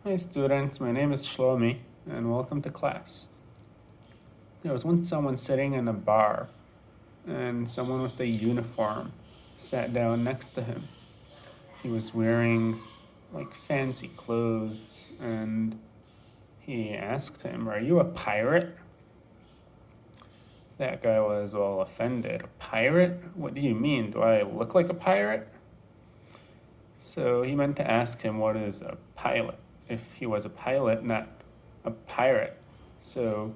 Hi students, my name is Shlomi and welcome to class. There was once someone sitting in a bar and someone with a uniform sat down next to him. He was wearing fancy clothes and he asked him, "Are you a pirate?" That guy was all offended. "A pirate? What do you mean? Do I look like a pirate?" So he meant to ask him what is a pilot, if he was a pilot, not a pirate. So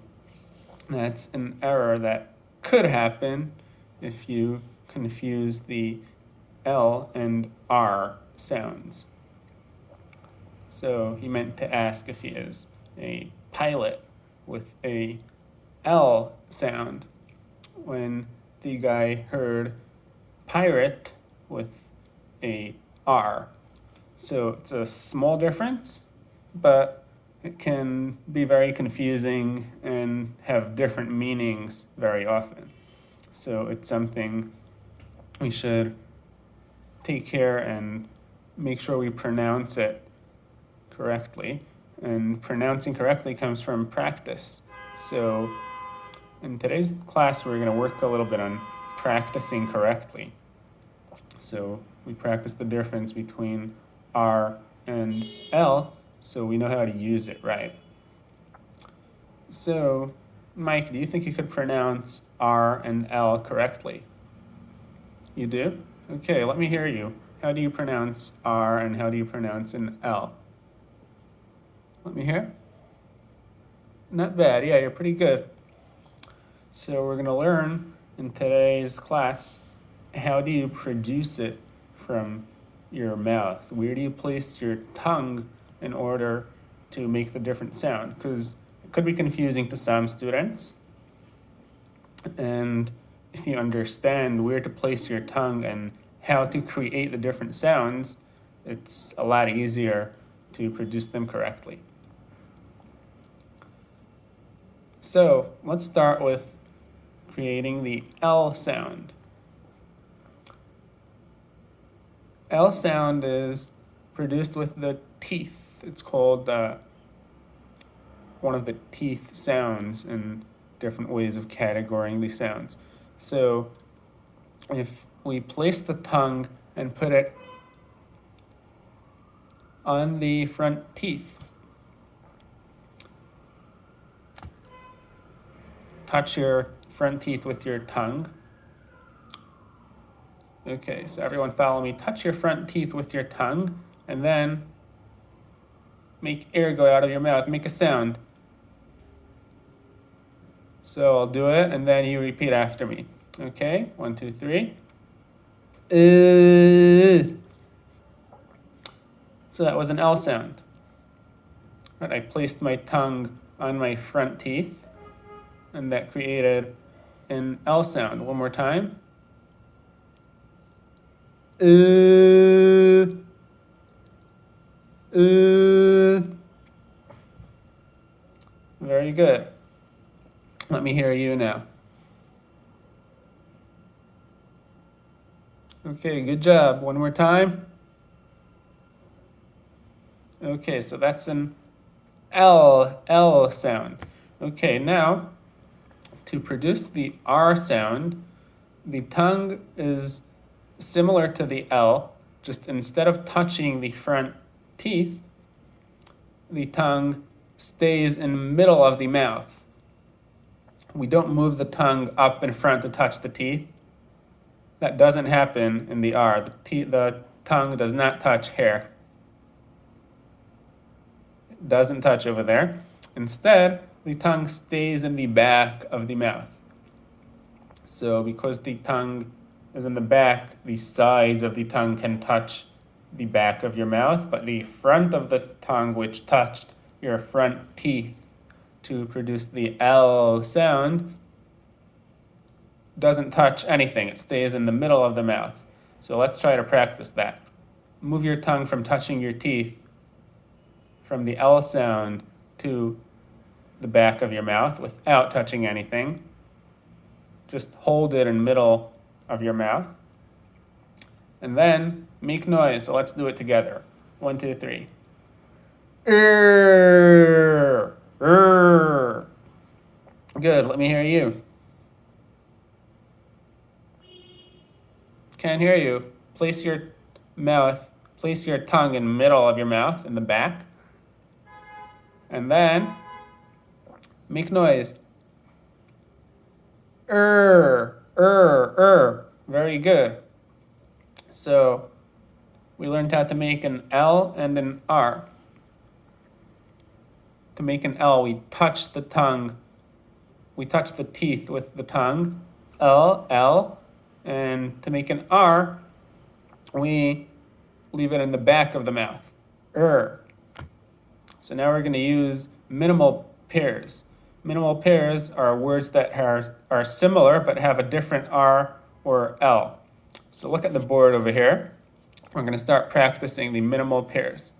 that's an error that could happen if you confuse the L and R sounds. So he meant to ask if he is a pilot with a L sound when the guy heard pirate with a R. So it's a small difference, but it can be very confusing and have different meanings very often. So it's something we should take care and make sure we pronounce it correctly. And pronouncing correctly comes from practice. So in today's class, we're going to work a little bit on practicing correctly. So we practice the difference between R and L so we know how to use it right. So, Mike, do you think you could pronounce R and L correctly? You do? Okay, let me hear you. How do you pronounce R and how do you pronounce an L? Let me hear. Not bad, yeah, you're pretty good. So we're gonna learn in today's class, how do you produce it from your mouth? Where do you place your tongue in order to make the different sound? Because it could be confusing to some students. And if you understand where to place your tongue and how to create the different sounds, it's a lot easier to produce them correctly. So let's start with creating the L sound. L sound is produced with the teeth. It's called one of the teeth sounds in different ways of categorizing these sounds. So if we place the tongue and put it on the front teeth, touch your front teeth with your tongue. Okay, so everyone follow me. Touch your front teeth with your tongue and then make air go out of your mouth. Make a sound. So I'll do it and then you repeat after me. Okay, 1, 2, 3. So that was an L sound. Right, I placed my tongue on my front teeth and that created an L sound. One more time. Very good. Let me hear you now. Okay, good job. One more time. Okay, so that's an L sound. Okay, now to produce the R sound, the tongue is similar to the L, just instead of touching the front teeth, the tongue stays in the middle of the mouth. We don't move the tongue up in front to touch the teeth. That doesn't happen in the R. The tongue does not touch hair. It doesn't touch over there. Instead, the tongue stays in the back of the mouth. So because the tongue is in the back, the sides of the tongue can touch the back of your mouth, but the front of the tongue, which touched your front teeth to produce the L sound, doesn't touch anything. It stays in the middle of the mouth. So let's try to practice that. Move your tongue from touching your teeth from the L sound to the back of your mouth without touching anything. Just hold it in the middle of your mouth. And then make noise. So let's do it together. 1, 2, 3. Good, let me hear you. Can't hear you. Place your tongue in the middle of your mouth, in the back. And then make noise. Very good. So we learned how to make an L and an R. To make an L, we touch the tongue. We touch the teeth with the tongue. L, L. And to make an R, we leave it in the back of the mouth. So now we're going to use minimal pairs. Minimal pairs are words that are similar but have a different R or L. So look at the board over here. We're going to start practicing the minimal pairs.